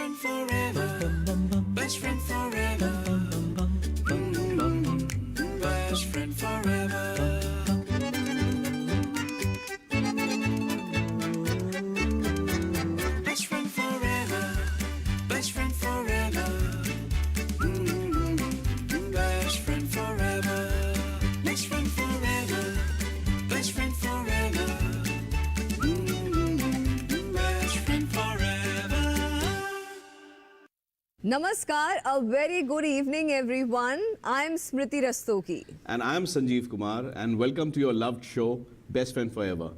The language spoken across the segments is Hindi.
friend forever. Best friend forever. Best friend forever. Best friend forever. Best friend forever. Best friend forever. Best friend forever. Best friend forever. Best friend forever. Namaskar, a very good evening everyone. I am Smriti Rastogi. And I'm Sanjeev Kumar and welcome to your loved show Best Friend Forever.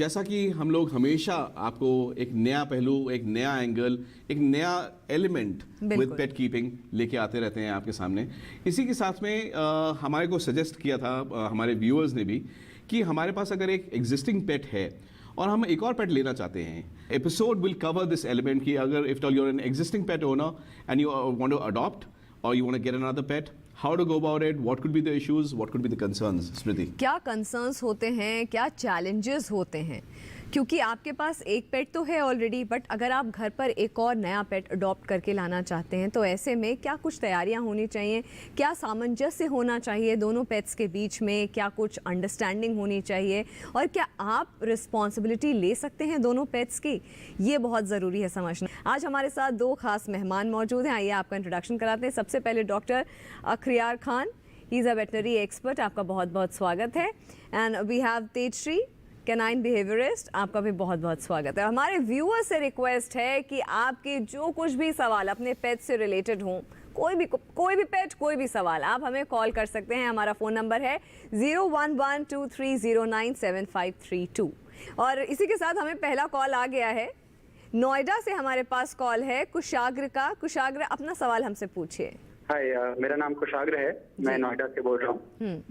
जैसा कि हम लोग हमेशा आपको एक नया पहलू, एक नया एंगल, एक नया एलिमेंट विद पेट कीपिंग लेके आते रहते हैं आपके सामने। इसी के साथ में हमारे को सजेस्ट किया था हमारे व्यूअर्स ने भी कि हमारे पास अगर एक एग्जिस्टिंग पेट है और हम एक और पेट लेना चाहते हैं, episode will cover this element कि अगर if you are an existing pet owner and you want to adopt or you want to get another pet, how to go about it, what could be the issues, what could be the concerns, Smriti? क्या कंसर्न्स होते हैं, क्या चैलेंजेस होते हैं? क्योंकि आपके पास एक पेट तो है ऑलरेडी, बट अगर आप घर पर एक और नया पेट अडॉप्ट करके लाना चाहते हैं तो ऐसे में क्या कुछ तैयारियां होनी चाहिए, क्या सामंजस्य होना चाहिए दोनों पेट्स के बीच में, क्या कुछ अंडरस्टैंडिंग होनी चाहिए और क्या आप रिस्पॉन्सिबिलिटी ले सकते हैं दोनों पेट्स की, ये बहुत ज़रूरी है समझना। आज हमारे साथ दो खास मेहमान मौजूद हैं, आइए आपका इंट्रोडक्शन कराते हैं। सबसे पहले doctor Akhriyar Khan, he is a veterinary expert, आपका बहुत बहुत स्वागत है। And we have Tejashree, canine behaviourist, आपका भी बहुत बहुत स्वागत है। हमारे व्यूअर से रिक्वेस्ट है कि आपके जो कुछ भी सवाल अपने पेट से रिलेटेड हों, कोई भी पेट, कोई भी सवाल, आप हमें कॉल कर सकते हैं। हमारा फ़ोन नंबर है 011230975532। और इसी के साथ हमें पहला कॉल आ गया है, नोएडा से हमारे पास कॉल है कुशाग्र का। कुशाग्र, अपना सवाल हमसे पूछिए। हाय, मेरा नाम कुशाग्र है, मैं नोएडा से बोल रहा हूँ।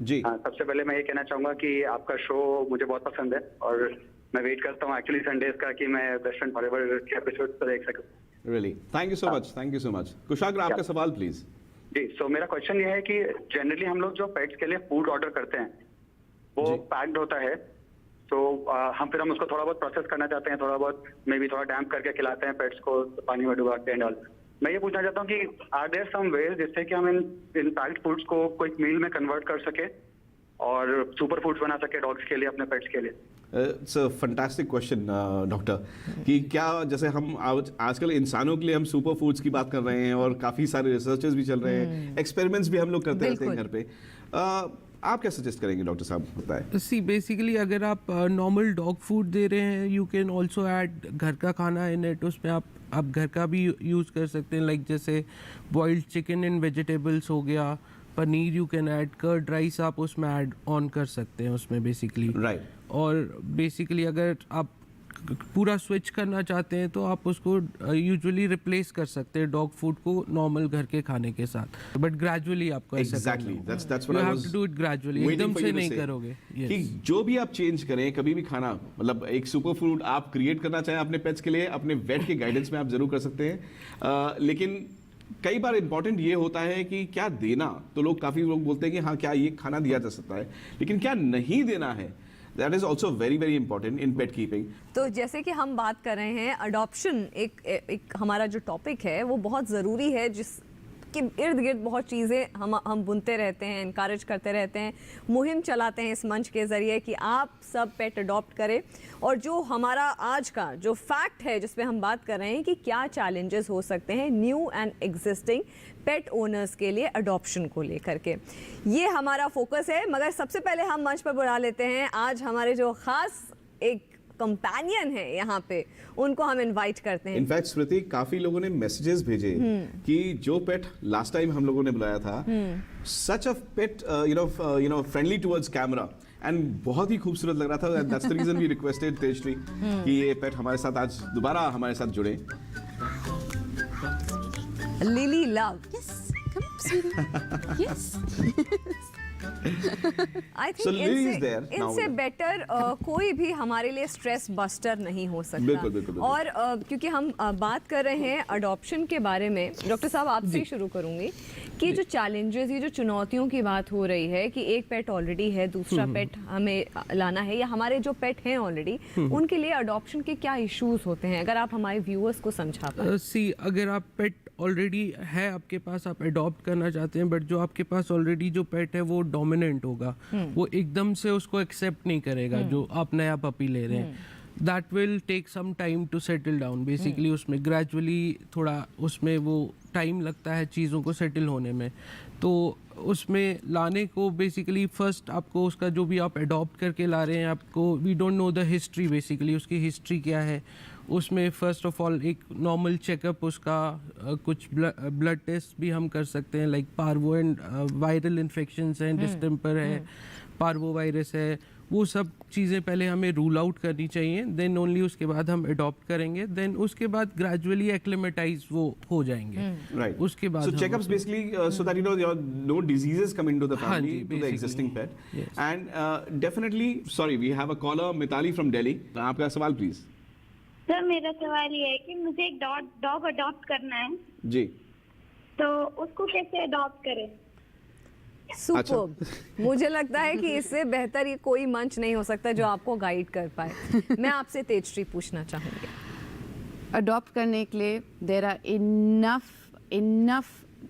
जी सबसे पहले मैं ये कहना चाहूँगा कि आपका शो मुझे बहुत पसंद है और मैं वेट करता हूँ एक्चुअली संडेज का कि मैं बेस्ट फ्रेंड फॉरएवर के एपिसोड को देख सकूँ। Really thank you so much, thank you so much. Kushagra, आपका सवाल प्लीज। जी, सो मेरा क्वेश्चन ये है कि जनरली हम लोग जो पेट्स के लिए फूड ऑर्डर करते हैं वो पैक्ड होता है, तो हम उसको थोड़ा बहुत प्रोसेस करना चाहते हैं, थोड़ा बहुत मे बी थोड़ा डैम्प करके खिलाते हैं पेट्स को पानी में डुबा के एंड ऑल। मैं ये पूछना चाहता हूँ कि आर देयर सम वेज जिससे कि हम इन पैक्ड फूड्स को कोई मील में कन्वर्ट कर सके और सुपर फूड्स बना सके डॉग्स के लिए, अपने पेट्स के लिए? It's a fantastic question doctor, कि क्या जैसे हम आजकल इंसानों के लिए हम सुपर फूड्स की बात कर रहे हैं और काफ़ी सारे रिसर्चेस भी चल रहे हैं, एक्सपेरिमेंट्स भी हम लोग करते रहते हैं घर पे। आप क्या सजेस्ट करेंगे डॉक्टर साहब, बताएं। सी बेसिकली अगर आप नॉर्मल डॉग फूड दे रहे हैं, यू कैन ऑल्सो ऐड घर का खाना इन इट, उसमें आप घर का भी यूज़ कर सकते हैं, लाइक जैसे बॉइल्ड चिकन एंड वेजिटेबल्स हो गया, paneer you can add, curd rice आप उसमें ऐड ऑन कर सकते हैं उसमें बेसिकली। राइट। और बेसिकली अगर आप पूरा स्विच करना चाहते हैं तो आप उसको यूजुअली रिप्लेस कर सकते हैं डॉग फूड को नॉर्मल घर के खाने के साथ, बट ग्रेजुअली आपको ऐसा Exactly. करना होगा। That's what You I have was to do it gradually, waiting एकदम for से you to नहीं say. करोगे। Yes. कि जो भी आप चेंज करें, कभी भी खाना, मतलब एक सुपर फूड आप क्रिएट करना चाहें अपने पेट्स के लिए, अपने वेट के गाइडेंस में आप जरूर कर सकते हैं। लेकिन कई बार इंपॉर्टेंट ये होता है कि क्या देना, तो काफ़ी लोग बोलते हैं कि हाँ क्या ये खाना दिया जा सकता है, लेकिन क्या नहीं देना है, that is also very very important in pet keeping. तो जैसे कि हम बात कर रहे हैं अडॉप्शन, एक हमारा जो टॉपिक है वो बहुत ज़रूरी है, जिसके इर्द गिर्द बहुत चीज़ें हम बुनते रहते हैं, इनकरेज करते रहते हैं, मुहिम चलाते हैं इस मंच के ज़रिए कि आप सब पेट अडॉप्ट करें। और जो हमारा आज का जो फैक्ट है जिस पे हम बात कर रहे हैं कि क्या चैलेंजेस हो सकते हैं new and existing pet owners के लिए अडॉप्शन को लेकर के, ये हमारा फोकस है। मगर सबसे पहले हम मंच पर बुला लेते हैं आज हमारे जो खास एक कंपेनियन है यहाँ पे, उनको हम इनवाइट करते हैं। इनफैक्ट स्मृति, काफी लोगों ने मैसेजेस भेजे कि जो पेट लास्ट टाइम हम लोगों ने बुलाया था, such a pet you know friendly towards camera and बहुत ही खूबसूरत लग रहा था। That's the reason we requested Tejashree कि ये पेट हमारे साथ आज दोबारा हमारे साथ जुड़े। Lily love, Yes, come, sweetie. Yes. I So Lily is think there now. इनसे बेटर कोई भी हमारे लिए स्ट्रेस बस्टर नहीं हो सकता। बिल्कुल, बिल्कुल, बिल्कुल। और क्योंकि हम बात कर रहे हैं अडॉप्शन के बारे में, डॉक्टर साहब आपसे ही शुरू करूंगी कि जो चैलेंजेस, ये जो चुनौतियों की बात हो रही है कि एक पेट ऑलरेडी है, दूसरा पेट हमें लाना है, या हमारे जो पेट हैं ऑलरेडी उनके लिए अडॉप्शन के क्या इश्यूज होते हैं, अगर आप हमारे व्यूअर्स को समझा पाए। सी अगर आप पेट ऑलरेडी है आपके पास, आप अडॉप्ट करना चाहते हैं, बट जो आपके पास ऑलरेडी जो पेट है वो डोमिनेंट होगा, वो एकदम से उसको एक्सेप्ट नहीं करेगा जो आप नया पपी ले रहे हैं। That will take some time to settle down basically. उसमें ग्रेजुअली थोड़ा उसमें वो टाइम लगता है चीज़ों को सेटल होने में। तो उसमें लाने को बेसिकली फर्स्ट आपको उसका जो भी आप अडॉप्ट करके ला रहे हैं, आपको we don't know the history, basically उसकी हिस्ट्री क्या है। उसमें फ़र्स्ट ऑफ ऑल एक नॉर्मल चेकअप उसका, कुछ ब्लड टेस्ट भी हम कर सकते हैं, like parvo and viral infections हैं, डिस्टेम्पर है, पार्वो वायरस है, वो सब चीज़ें पहले हमें रूल आउट करनी चाहिए, देन ओनली उसके बाद हम अडॉप्ट करेंगे, देन उसके बाद ग्रेजुअली एक्लेमेटाइज वो हो जाएंगे। Right. उसके बाद So हम checkups basically so that you know no diseases come into the हाँ family ji, to the basically. existing pet. Yes. And definitely, sorry, we have a caller Mitali from Delhi. आपका सवाल प्लीज। सर मेरा सवाल ये है कि मुझे एक डॉग अडॉप्ट करना है, जी। तो उसको कैसे अडॉप्ट करें? सुपर्ब। मुझे लगता है कि इससे बेहतर ये कोई मंच नहीं हो सकता जो आपको गाइड कर पाए। मैं आपसे तेजश्री पूछना चाहूंगी। अडॉप्ट करने के लिए there are enough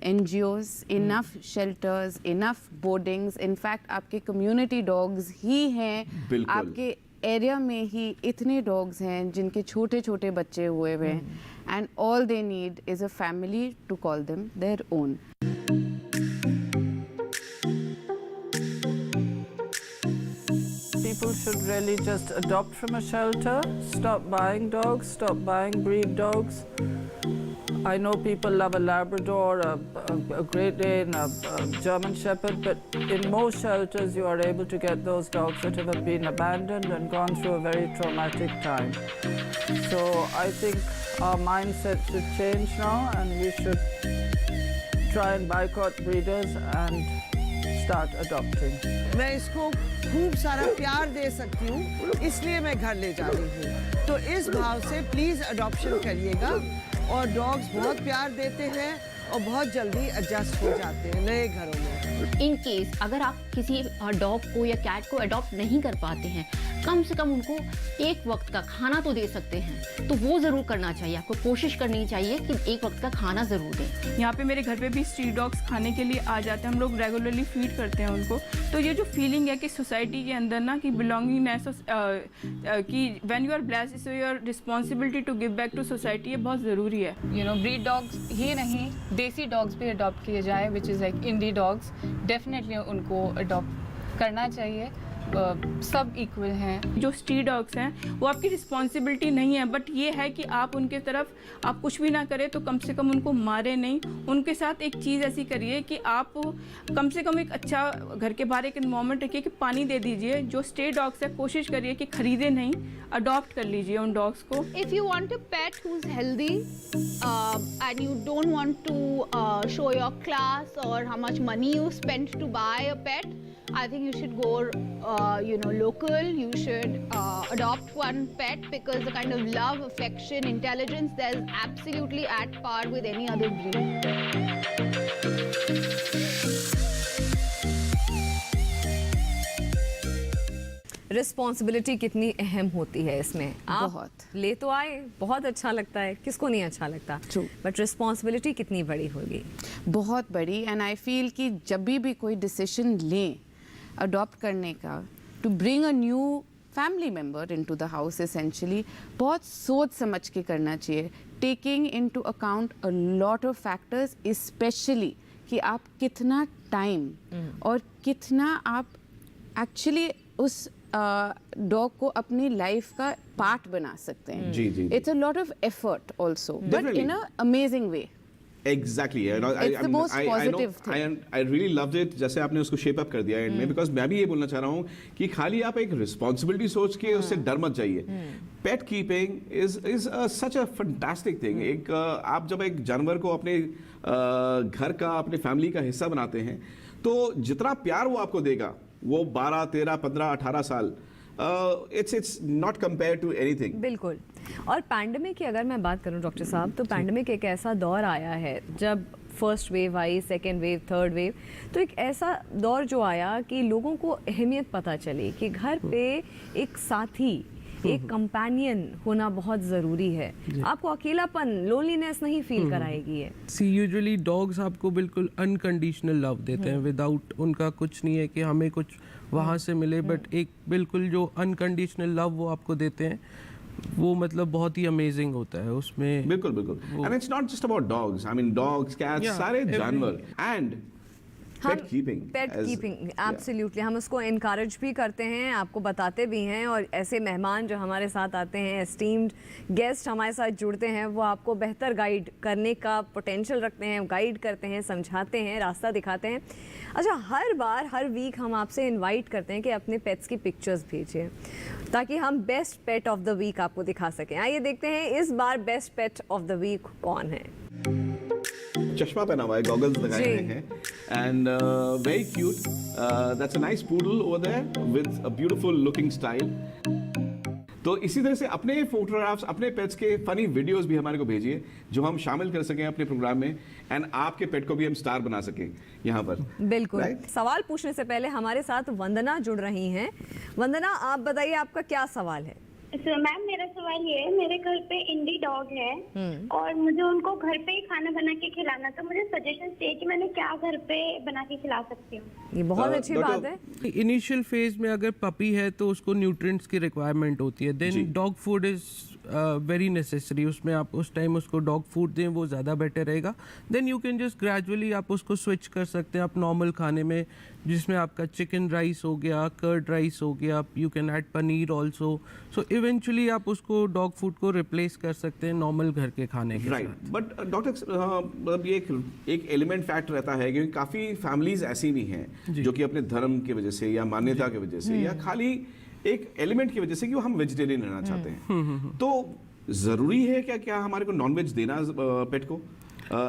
NGOs, enough shelters, enough boardings. In fact आपके कम्युनिटी डॉग्स ही हैं, बिल्कुल। आपके एरिया में ही इतने डॉग्स हैं जिनके छोटे छोटे बच्चे हुए हुए हैं, and all they need is a family to call them their own. People should really just adopt from a shelter, stop buying dogs, stop buying breed dogs. I know people love a Labrador, a Great Dane, a German Shepherd, but in most shelters you are able to get those dogs that have been abandoned and gone through a very traumatic time. So I think our mindset should change now, and we should try and boycott breeders and start adopting. मैं इसको खूब सारा प्यार दे सकती हूँ, इसलिए मैं घर ले जा रही हूँ। तो इस भाव से प्लीज़ अडॉप्शन करिएगा, और डॉग्स बहुत प्यार देते हैं और बहुत जल्दी एडजस्ट हो जाते हैं नए घरों में। इन केस अगर आप किसी डॉग को या कैट को अडॉप्ट नहीं कर पाते हैं, कम से कम उनको एक वक्त का खाना तो दे सकते हैं, तो वो ज़रूर करना चाहिए। आपको कोशिश करनी चाहिए कि एक वक्त का खाना ज़रूर दें। यहाँ पे मेरे घर पे भी स्ट्रीट डॉग्स खाने के लिए आ जाते हैं, हम लोग रेगुलरली फीड करते हैं उनको। तो ये जो फीलिंग है कि सोसाइटी के अंदर ना कि बिलोंगिंगनेस, कि when you are blessed so your responsibility to give back to society, ये बहुत ज़रूरी है। यू नो ब्रीड डॉग्स ही नहीं, देसी डॉग्स भी अडॉप्ट किए जाए, which is like indie dogs. Definitely उनको अडॉप्ट करना चाहिए। सब इक्वल हैं। जो स्ट्रीट डॉग्स हैं वो आपकी रिस्पॉन्सिबिलिटी नहीं है, बट ये है कि आप उनके तरफ आप कुछ भी ना करें तो कम से कम उनको मारे नहीं। उनके साथ एक चीज़ ऐसी करिए कि आप कम से कम एक अच्छा घर के बाहर एक एनवायरनमेंट रखिए कि पानी दे दीजिए। जो स्ट्रीट डॉग्स है कोशिश करिए कि खरीदे नहीं, अडॉप्ट कर लीजिए उन डॉग्स को। If you want a pet who is healthy and you don't want to show your class और how much money you spend to buy a pet, I think you should go, local. You should adopt one pet because the kind of love, affection, intelligence that is absolutely at par with any other breed. Responsibility कितनी अहम होती है इसमें। आप बहुत। ले तो आए, बहुत अच्छा लगता है, किसको नहीं अच्छा लगता, बट रिस्पॉन्सिबिलिटी कितनी बड़ी होगी? बहुत बड़ी। एंड आई फील कि जब भी कोई डिसीजन लें अडॉप्ट करने का, to bring a new family member into the house, essentially बहुत सोच समझ के करना चाहिए, taking into account a lot of factors, specially कि आप कितना टाइम और कितना आप एक्चुअली उस डॉग को अपनी लाइफ का पार्ट बना सकते हैं। जी जी। It's a lot of effort also, but in a amazing way. Exactly. It's the most positive thing. I really loved it. जैसे आपने उसको शेप अप कर दिया एंड में, बिकॉज मैं भी ये बोलना चाह रहा हूँ कि खाली आप एक रिस्पॉन्सिबिलिटी सोच के उससे डर मत जाइए। Pet keeping is such a fantastic thing. एक आप जब एक जानवर को अपने घर का, अपने फैमिली का हिस्सा बनाते हैं, तो जितना प्यार वो आपको देगा, वो 12, 13, 15, 18 साल, it's not compare to anything. बिल्कुल। और पैंडेमिक की अगर मैं बात करूं डॉक्टर साहब, तो पैंडेमिक एक ऐसा दौर आया है जब फर्स्ट वेव आई, सेकेंड वेव, थर्ड वेव, तो एक ऐसा दौर जो आया कि लोगों को अहमियत पता चली कि घर पे एक साथी, एक कंपेनियन होना बहुत ज़रूरी है। आपको अकेलापन, लोनलीनेस नहीं फील कराएगी है। सी यूजुअली डॉग्स आपको बिल्कुल अनकंडीशनल लव देते हैं, विदाउट उनका कुछ नहीं है कि हमें कुछ वहाँ से मिले, बट एक बिल्कुल जो अनकंडीशनल लव वो आपको देते हैं, वो मतलब बहुत ही अमेजिंग होता है उसमें। बिल्कुल बिल्कुल। And it's not just about dogs, I mean dogs, cats, सारे जानवर एंड पेट कीपिंग एब्सोल्युटली हम उसको इनकरेज भी करते हैं, आपको बताते भी हैं, और ऐसे मेहमान जो हमारे साथ आते हैं, एस्टीम्ड गेस्ट हमारे साथ जुड़ते हैं, वो आपको बेहतर गाइड करने का पोटेंशियल रखते हैं, गाइड करते हैं, समझाते हैं, रास्ता दिखाते हैं। अच्छा, हर बार हर वीक हम आपसे इनवाइट करते हैं कि अपने पेट्स की पिक्चर्स भेजिए ताकि हम best pet of the week आपको दिखा सकें। आइए देखते हैं इस बार best pet of the week कौन है। चश्मा पहना हुआ है, गॉगल्स लगाए हुए हैं, and very cute, that's a nice poodle over there with a beautiful looking style. तो इसी तरह से अपने फोटोग्राफ्स, अपने पेट्स के फनी वीडियोस भी हमारे को भेजिए, जो हम शामिल कर सकें अपने प्रोग्राम में, एंड आपके पेट को भी हम स्टार बना सकें यहाँ पर। बिल्कुल। सवाल पूछने से पहले हमारे साथ वंदना जुड़ रही हैं। वंदना, आप बताइए आपका क्या सवाल है? मैम, मेरा सवाल ये है, मेरे घर पे इंडी डॉग है और मुझे उनको घर पे ही खाना बना के खिलाना, तो मुझे सजेशन चाहिए कि मैंने क्या घर पे बना के खिला सकती हूँ। ये बहुत अच्छी बात है। इनिशियल फेज में अगर पपी है तो उसको न्यूट्रिएंट्स की रिक्वायरमेंट होती है, then dog food is very necessary. उसमें आप उस टाइम उसको डॉग फूड दें, वो ज़्यादा बेटर रहेगा। Then you can just gradually आप उसको स्विच कर सकते हैं आप नॉर्मल खाने में, जिसमें आपका चिकन राइस हो गया, कर्ड राइस हो गया, you can add paneer also. So eventually आप उसको डॉग फूड को रिप्लेस कर सकते हैं नॉर्मल घर के खाने के साथ। बट डॉक्टर, ये एक एलिमेंट फैक्ट रहता है, क्योंकि काफ़ी फैमिलीज ऐसी भी हैं जो कि अपने धर्म की वजह से या मान्यता की वजह से या खाली एक एलिमेंट की वजह से कि वो हम वेजिटेरियन रहना चाहते हैं, तो ज़रूरी है क्या हमारे को नॉन वेज देना पेट को,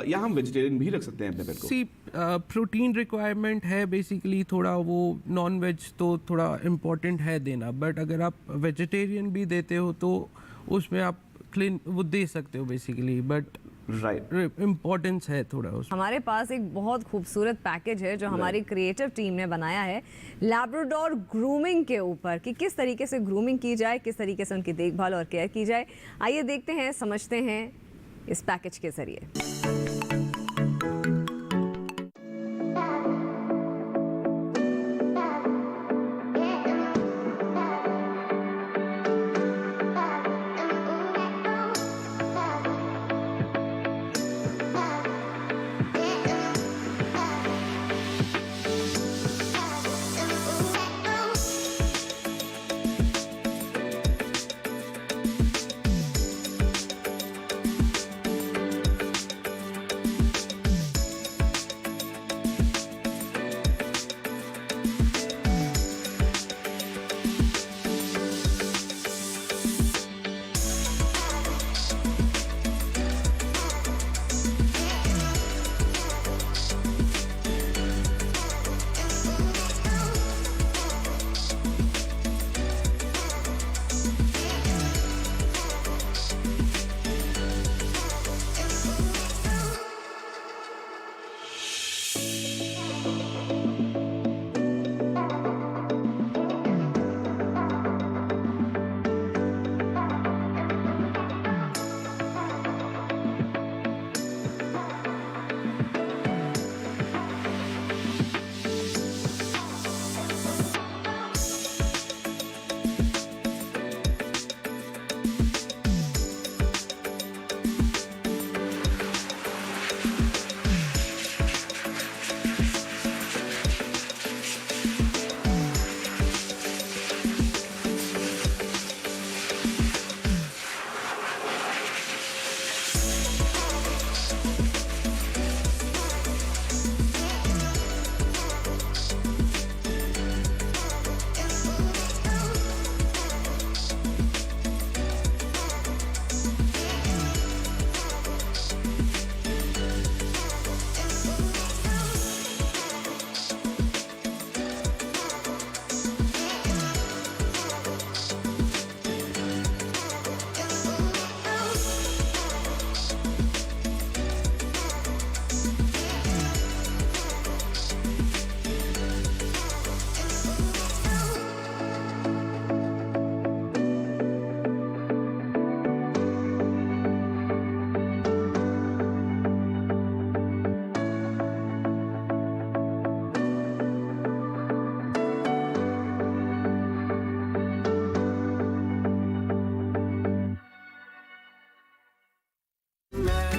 या हम वेजिटेरियन भी रख सकते हैं अपने पेट को? सी प्रोटीन रिक्वायरमेंट है बेसिकली, थोड़ा वो नॉन वेज तो थोड़ा इम्पोर्टेंट है देना, बट अगर आप वेजिटेरियन भी देते हो तो उसमें आप क्लीन वो दे सकते हो बेसिकली, बट राइट इम्पोर्टेंस है थोड़ा उसमें। हमारे पास एक बहुत खूबसूरत पैकेज है जो हमारी क्रिएटिव टीम ने बनाया है लैब्राडोर ग्रूमिंग के ऊपर, कि किस तरीके से ग्रूमिंग की जाए, किस तरीके से उनकी देखभाल और केयर की जाए। आइए देखते हैं, समझते हैं इस पैकेज के जरिए।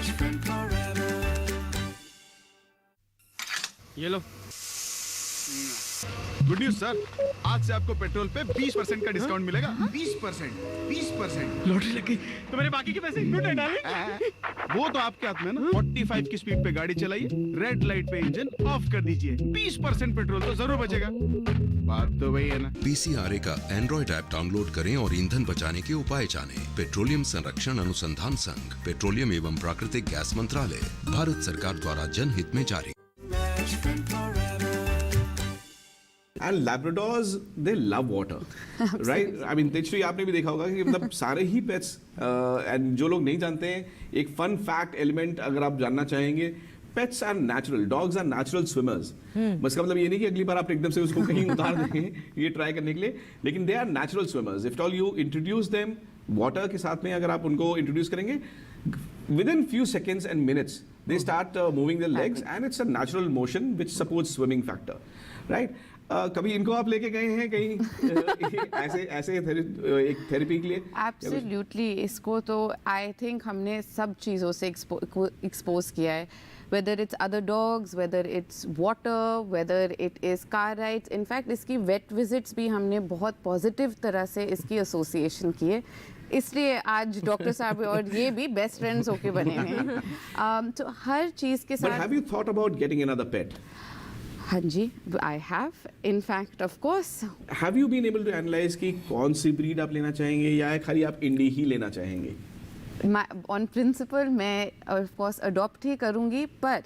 best friend forever. ये लो। गुड न्यूज सर, आज से आपको पेट्रोल पे 20% का डिस्काउंट मिलेगा। 20%? लॉटरी लग गई तो मेरे बाकी के पैसे क्यों नहीं डाले? वो तो आपके हाथ में ना। 45 की स्पीड पे गाड़ी चलाइए, रेड लाइट पे इंजन ऑफ कर दीजिए, 20% पेट्रोल तो जरूर बचेगा। बात तो वही है ना। पीसीआरए का एंड्रॉइड ऐप डाउनलोड करें और ईंधन बचाने के उपाय जानें। पेट्रोलियम संरक्षण अनुसंधान संघ, पेट्रोलियम एवं प्राकृतिक गैस मंत्रालय, भारत सरकार द्वारा जनहित में जारी। Best friend forever. And Labradors, they love water, right? I mean, Tejashri आपने भी देखा होगा कि मतलब सारे ही पेट्स एंड जो लोग नहीं जानते हैं, एक फन फैक्ट एलिमेंट अगर आप जानना चाहेंगे, pets are natural, dogs are natural swimmers. बस का मतलब ये नहीं कि अगली बार आप एकदम से उसको कहीं उतार देंगे ये ट्राई करने के लिए, लेकिन they are natural swimmers. If all you introduce them water के साथ में, अगर आप उनको इंट्रोड्यूस करेंगे, within few seconds and minutes they start moving their legs and it's a natural motion which supports swimming factor, right? कभी इनको आप लेके गए हैं कहीं ऐसे एक थेरेपी के लिए? एब्सोल्युटली, इसको तो आई थिंक हमने सब चीज़ों से एक्सपोज किया है, whether it's other dogs, whether it's water, whether it is car rides. In fact इसकी वेट विजिट्स भी हमने बहुत पॉजिटिव तरह से इसकी एसोसिएशन की है, इसलिए आज डॉक्टर साहब और ये भी बेस्ट फ्रेंड्स होके बने हैं। तो हर चीज़ के साथ। But have you thought about getting another pet? हाँ जी, I have. In fact, of course. Have you been able to analyze कि कौन सी ब्रीड आप लेना चाहेंगे या खाली आप इंडी ही लेना चाहेंगे? ऑन प्रिंसिपल मैं ऑफ कोर्स अडॉप्ट ही करूँगी, पर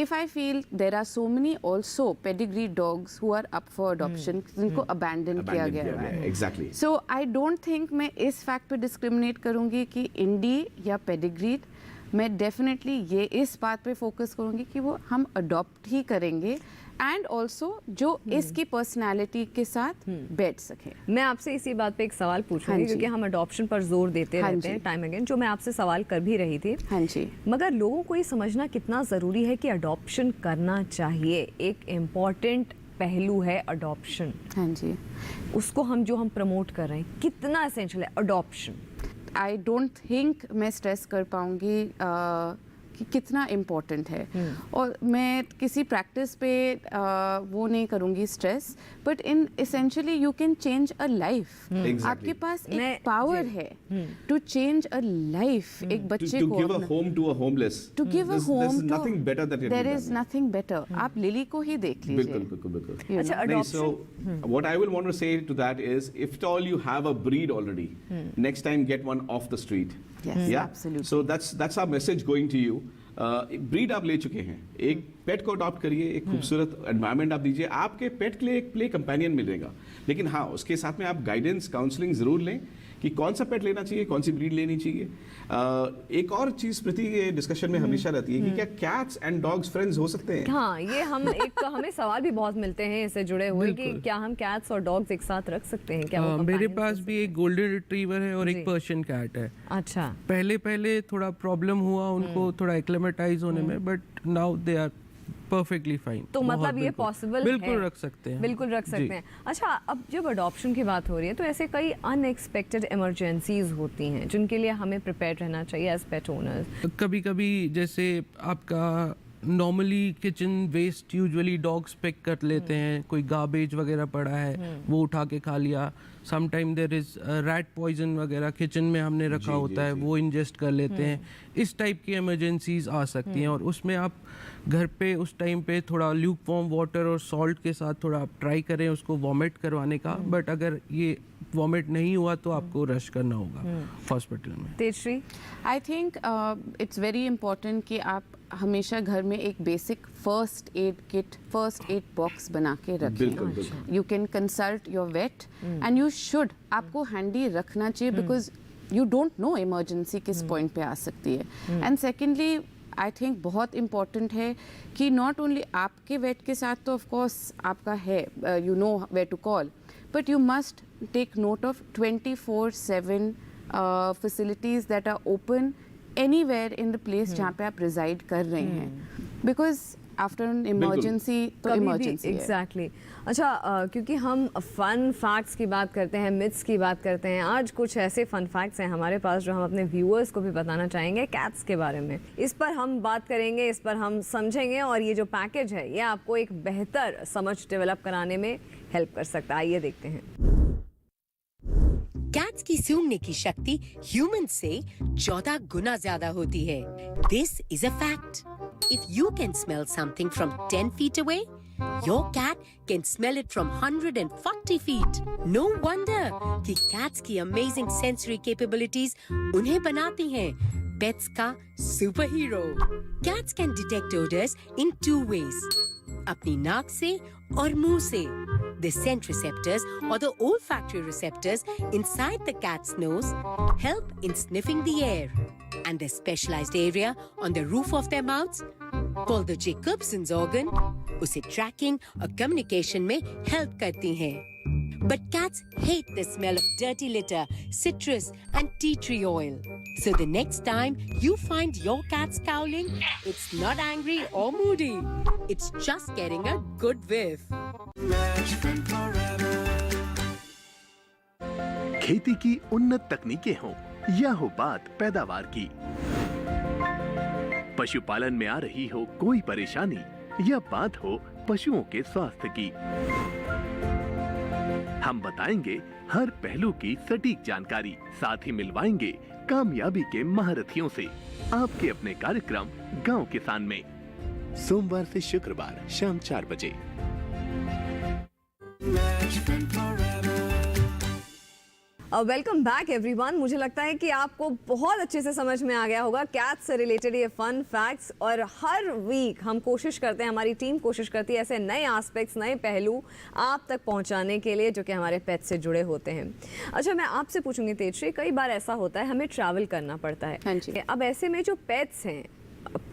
if I feel there are so many also pedigree dogs who are up for adoption, जिनको abandon किया गया है। Exactly. So I don't think मैं इस fact पे discriminate करूँगी कि इंडी या pedigree। मैं डेफिनेटली ये इस बात पे फोकस करूँगी कि वो हम अडॉप्ट ही करेंगे एंड ऑल्सो जो इसकी पर्सनालिटी के साथ बैठ सके। मैं आपसे इसी बात पे एक सवाल पूछूंगी, क्योंकि हम अडॉप्शन पर जोर देते रहते हैं टाइम अगेन, जो मैं आपसे सवाल कर भी रही थी। हाँ जी। मगर लोगों को ये समझना कितना ज़रूरी है कि अडॉप्शन करना चाहिए। एक इम्पॉर्टेंट पहलू है अडॉप्शन। हाँ जी। उसको हम प्रमोट कर रहे हैं, कितना एसेंशियल है अडॉप्शन? आई डोंट थिंक मैं स्ट्रेस कर पाऊँगी कि कितना इम्पोर्टेंट है, और मैं किसी प्रैक्टिस पे वो नहीं करूँगी stress, but in essentially you can change a life. आपके पास एक पावर है टू चेंज अ लाइफ। एक बच्चे को give a home to a homeless, to give a home there's nothing better that there is nothing better। आप लिली को ही देख लीजिए। बिल्कुल। अच्छा, So what I will want to say to that is, if at all you have a breed already, next time get one off the street. Yes, yeah? absolutely. So that's our message going to you. Breed आप ले चुके हैं, एक पेट को अडॉप्ट करिए, एक खूबसूरत एनवायरनमेंट आप दीजिए, आपके पेट के लिए एक प्ले कंपेनियन मिलेगा। लेकिन हाँ, उसके साथ में आप गाइडेंस, काउंसलिंग जरूर लें कि कौन सा पेट लेना चाहिए, कौन सी ब्रीड लेनी चाहिए। एक और चीज प्रति ये डिस्कशन में हमेशा रहती है कि क्या कैट्स एंड डॉग्स फ्रेंड्स हो सकते हैं? हाँ, ये हमें सवाल भी बहुत मिलते हैं इससे जुड़े हुए कि क्या हम कैट्स और डॉग्स एक साथ रख सकते हैं? क्या मेरे पास भी एक गोल्डन रिट्रीवर है और एक पर्शियन कैट है। अच्छा। पहले थोड़ा प्रॉब्लम हुआ उनको थोड़ा एक्लेमेटाइज होने में, but now they are perfectly fine. तो मतलब ये पॉसिबल बिल्कुल है? रख सकते हैं, बिल्कुल रख सकते हैं। अच्छा, अब जब अडॉप्शन की बात हो रही है तो ऐसे कई अनएक्सपेक्टेड इमरजेंसीज होती हैं जिनके लिए हमें प्रिपेयर रहना चाहिए एज पेट ओनर्स। कभी कभी जैसे आपका normally kitchen waste usually dogs pick कर लेते हैं, कोई गार्बेज वगैरह पड़ा है वो उठा के खा लिया। Sometime there is rat poison वगैरह किचन में हमने रखा होता है, वो इंजेस्ट कर लेते हैं। इस टाइप की इमरजेंसीज आ सकती हैं, और उसमें आप घर पे उस टाइम पे थोड़ा ल्यूक वार्म वाटर और सॉल्ट के साथ थोड़ा आप ट्राई करें उसको वॉमिट करवाने का। बट अगर ये वॉमिट नहीं हुआ तो आपको रश करना होगा हॉस्पिटल में। Tejashree, I think it's very important कि आप हमेशा घर में एक basic first aid kit, first aid box बना के रखें। You can consult your vet and you should, आपको हैंडी रखना चाहिए, because you don't know emergency किस पॉइंट पे आ सकती है। एंड सेकेंडली आई थिंक बहुत इम्पॉर्टेंट है कि नॉट ओनली आपके वेट के साथ तो ऑफ कोर्स आपका है, you know where to call, but you must take note of 24/7 facilities that are open anywhere in the place जहाँ पे आप reside कर रहे हैं, because आफ्टर एन इमरजेंसी तो इमरजेंसी है। एग्जैक्टली। अच्छा, क्योंकि हम फन फैक्ट्स की बात करते हैं, मिथ्स की बात करते हैं, आज कुछ ऐसे फन फैक्ट्स हैं हमारे पास जो हम अपने व्यूअर्स को भी बताना चाहेंगे कैट्स के बारे में। इस पर हम बात करेंगे, इस पर हम समझेंगे और ये जो पैकेज है ये आपको एक बेहतर समझ डेवलप कराने में हेल्प कर सकता है। आइए देखते हैं। कैट्स की सूंघने की शक्ति ह्यूमन से 14 गुना ज्यादा होती है। This is a fact. If you can smell something from 10 feet away, your cat can smell it from 140 feet. No wonder कि cats की amazing sensory capabilities उन्हें बनाती हैं pets का super hero. Cats can detect odors in 2 ways. अपनी नाक से और मुंह से। The scent receptors or the olfactory receptors inside the cat's nose help in sniffing the air. And the specialized area on the roof of their mouths, called the Jacobson's organ, उसे tracking और communication में help करती हैं। But cats hate the smell of dirty litter, citrus and tea tree oil. So the next time you find your cat scowling, it's not angry or moody. It's just getting a good whiff. Best friend forever. खेती की उन्नत तकनीकें हों या हो बात पैदावार की, पशुपालन में आ रही हो कोई परेशानी या बात हो पशुओं के स्वास्थ्य की, हम बताएंगे हर पहलू की सटीक जानकारी, साथ ही मिलवाएंगे कामयाबी के महारथियों से आपके अपने कार्यक्रम गांव किसान में, सोमवार से शुक्रवार शाम 4 बजे। Best friend forever. Welcome back everyone. मुझे लगता है कि आपको बहुत अच्छे से समझ में आ गया होगा कैट्स से रिलेटेड ये फन फैक्ट्स, और हर वीक हम कोशिश करते हैं, हमारी टीम कोशिश करती है ऐसे नए एस्पेक्ट्स, नए पहलू आप तक पहुंचाने के लिए जो कि हमारे पेट से जुड़े होते हैं। अच्छा, मैं आपसे पूछूंगी तेजश्री, कई बार ऐसा होता है हमें ट्रैवल करना पड़ता है। हाँ जी। अब ऐसे में जो पेट्स हैं,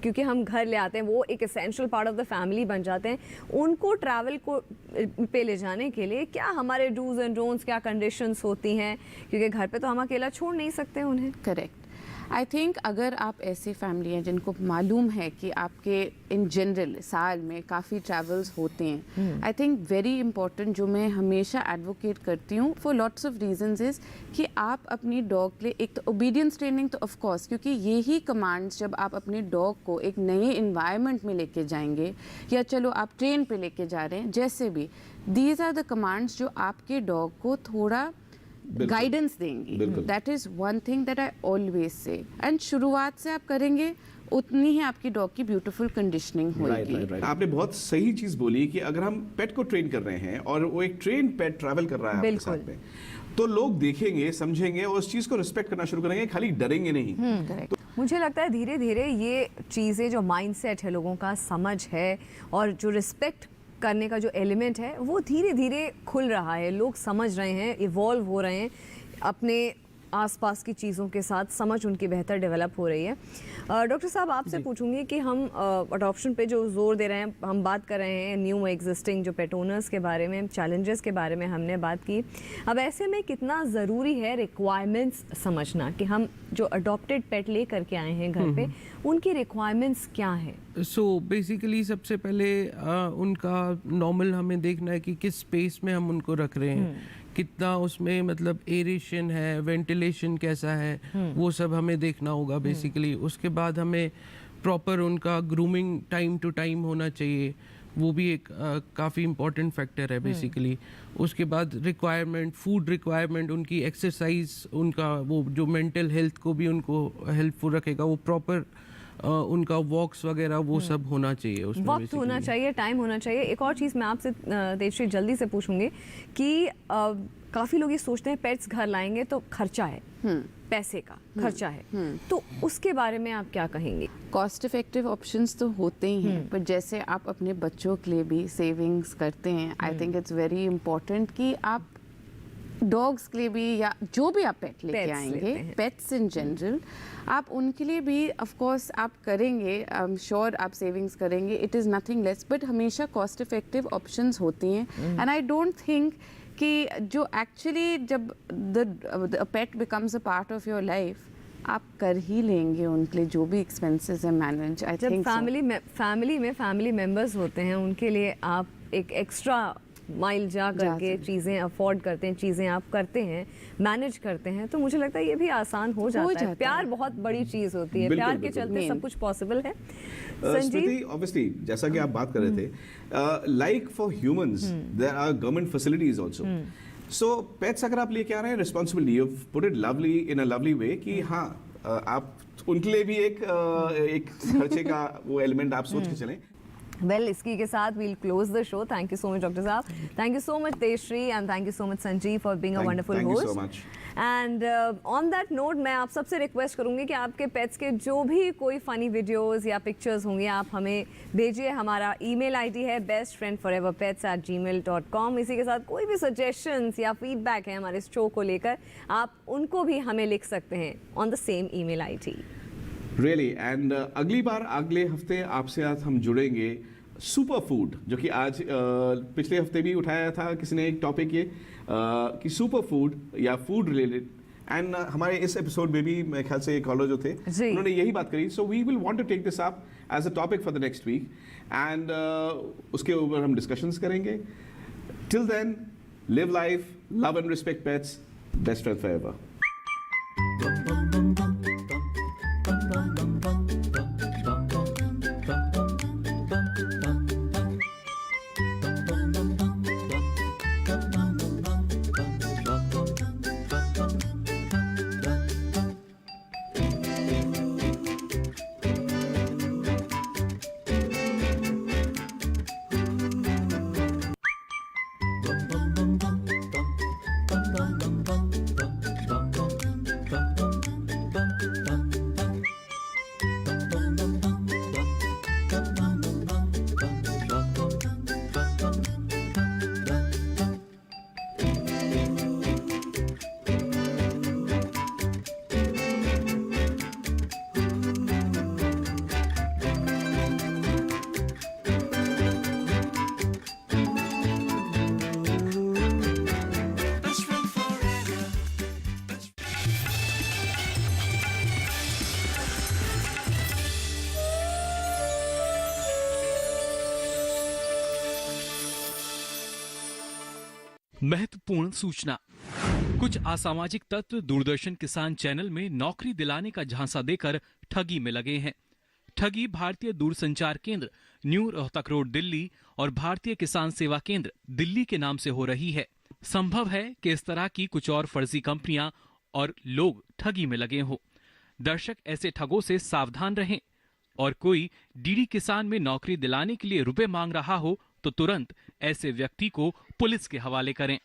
क्योंकि हम घर ले आते हैं, वो एक essential part of the family बन जाते हैं, उनको ट्रैवल को पे ले जाने के लिए क्या हमारे डूज एंड डोंट्स, क्या कंडीशंस होती हैं, क्योंकि घर पे तो हम अकेला छोड़ नहीं सकते उन्हें। करेक्ट। आई थिंक अगर आप ऐसी फैमिली हैं जिनको मालूम है कि आपके इन जनरल साल में काफ़ी ट्रैवल्स होते हैं, आई थिंक वेरी इंपॉर्टेंट जो मैं हमेशा एडवोकेट करती हूँ for lots of reasons is कि आप अपनी डॉग के लिए एक तो ओबीडियंस ट्रेनिंग, तो ऑफ कोर्स क्योंकि यही कमांड्स जब आप अपने डॉग को एक नए इन्वायरमेंट में लेके जाएंगे, या चलो आप ट्रेन पे लेके जा रहे हैं, जैसे भी दीज आर द कमांड्स जो आपके डॉग को थोड़ा गाइडेंस देंगी। That is one thing that I always say. And शुरुआत से आप करेंगे उतनी ही आपकी डॉग की ब्यूटीफुल कंडीशनिंग होगी। राइट। आपने बहुत सही चीज बोली कि अगर हम पेट को ट्रेन कर रहे हैं और वो एक ट्रेन पेट ट्रैवल कर रहा है आपके साथ में, तो लोग देखेंगे, समझेंगे और उस चीज को रिस्पेक्ट करना शुरू करेंगे, खाली डरेंगे नहीं। तो मुझे लगता है धीरे धीरे ये चीज़ें, जो माइंडसेट है लोगों का, समझ है और जो रिस्पेक्ट करने का जो एलिमेंट है, वो धीरे धीरे खुल रहा है। लोग समझ रहे हैं, इवॉल्व हो रहे हैं, अपने आसपास की चीज़ों के साथ समझ उनकी बेहतर डेवलप हो रही है। डॉक्टर साहब, आपसे पूछूंगी कि हम अडॉप्शन पे जो जोर दे रहे हैं, हम बात कर रहे हैं न्यू एग्जिस्टिंग जो पेट ओनर्स के बारे में, चैलेंजेस के बारे में हमने बात की। अब ऐसे में कितना ज़रूरी है रिक्वायरमेंट्स समझना कि हम जो अडॉप्टेड पेट ले करके आए हैं घर पे, उनकी रिक्वायरमेंट्स क्या है? सो बेसिकली सबसे पहले उनका नॉर्मल हमें देखना है कि किस स्पेस में हम उनको रख रहे हैं, कितना उसमें मतलब एरेशन है, वेंटिलेशन कैसा है, वो सब हमें देखना होगा बेसिकली। उसके बाद हमें प्रॉपर उनका ग्रूमिंग टाइम टू टाइम होना चाहिए, वो भी एक काफ़ी इम्पॉर्टेंट फैक्टर है बेसिकली। उसके बाद रिक्वायरमेंट, फूड रिक्वायरमेंट, उनकी एक्सरसाइज, उनका वो जो मेंटल हेल्थ को भी उनको हेल्पफुल रखेगा, वो प्रॉपर उनका वॉक्स वगैरह वो सब होना चाहिए, उसमें वक्त होना चाहिए, टाइम होना चाहिए। एक और चीज़ मैं आपसे तेजश्री जल्दी से पूछूंगी कि काफ़ी लोग ये सोचते हैं पेट्स घर लाएंगे तो खर्चा है, पैसे का खर्चा है, तो उसके बारे में आप क्या कहेंगे? कॉस्ट इफेक्टिव ऑप्शंस तो होते ही हैं, पर जैसे आप अपने बच्चों के लिए भी सेविंग्स करते हैं, आई थिंक इट्स वेरी इंपॉर्टेंट कि आप डॉग्स के लिए भी, या जो भी आप पेट लेके आएंगे, पेट्स इन जनरल, आप उनके लिए भी ऑफ कोर्स आप करेंगे, आई एम श्योर आप सेविंग्स करेंगे, it is nothing less, but हमेशा कॉस्ट इफेक्टिव ऑप्शंस होती हैं। एंड आई डोंट थिंक कि जो एक्चुअली जब the pet becomes a part of your life, आप कर ही लेंगे उनके लिए जो भी एक्सपेंसेस है मैनेज। आई जब थिंक फैमिली मेंबर्स होते हैं उनके लिए आप एक एक्स्ट्रा माइल जा करके चीज़ें अफोर्ड करते हैं, चीज़ें आप करते हैं, मैनेज करते हैं, तो मुझे लगता है ये भी आसान हो जाता है। प्यार बहुत बड़ी चीज़ होती है, प्यार के चलते सब कुछ पॉसिबल है। स्मृति, ऑब्वियसली जैसा कि आप बात कर रहे थे, like for humans there are government facilities also. So pets अगर आप लेके आ रहे हैं, responsibility you put it lovely in a lovely way कि हाँ आप उनके लिए भी एक खर्चे का वो एलिमेंट आप सोच के चलें। वेल, इसी के साथ we'll close the show. Thank you so much doctor साहब, thank you so much Tejashree, and thank you so much Sanjeev for being a wonderful host. And on that note मैं आप सबसे रिक्वेस्ट करूंगी कि आपके पेट्स के जो भी कोई फनी वीडियोस या पिक्चर्स होंगे आप हमें भेजिए। हमारा ईमेल आईडी है bestfriendforeverpets@gmail.com। इसी के साथ कोई भी सजेशंस या फीडबैक है हमारे शो को लेकर, आप उनको भी हमें लिख सकते हैं on the same email ID. Really and अगली बार अगले हफ्ते आपसे आज हम जुड़ेंगे सुपर फूड, जो कि आज पिछले हफ्ते भी उठाया था किसी ने एक टॉपिक ये कि सुपर फूड या फूड रिलेटेड, एंड हमारे इस एपिसोड में भी मेरे ख्याल से कॉलर जो थे उन्होंने यही बात करी। So we will want to take this up as a topic for the next week, and उसके ऊपर हम डिस्कशंस करेंगे। Till then, live life, love and respect pets, best friend forever. महत्वपूर्ण सूचना। कुछ असामाजिक तत्व दूरदर्शन किसान चैनल में नौकरी दिलाने का झांसा देकर ठगी में लगे हैं। ठगी भारतीय दूरसंचार केंद्र न्यू रोहतक रोड दिल्ली और भारतीय किसान सेवा केंद्र दिल्ली के नाम से हो रही है। संभव है कि इस तरह की कुछ और फर्जी कंपनियां और लोग ठगी में लगे हों। दर्शक ऐसे ठगों से सावधान रहें, और कोई डीडी किसान में नौकरी दिलाने के लिए रुपए मांग रहा हो तो तुरंत ऐसे व्यक्ति को पुलिस के हवाले करें।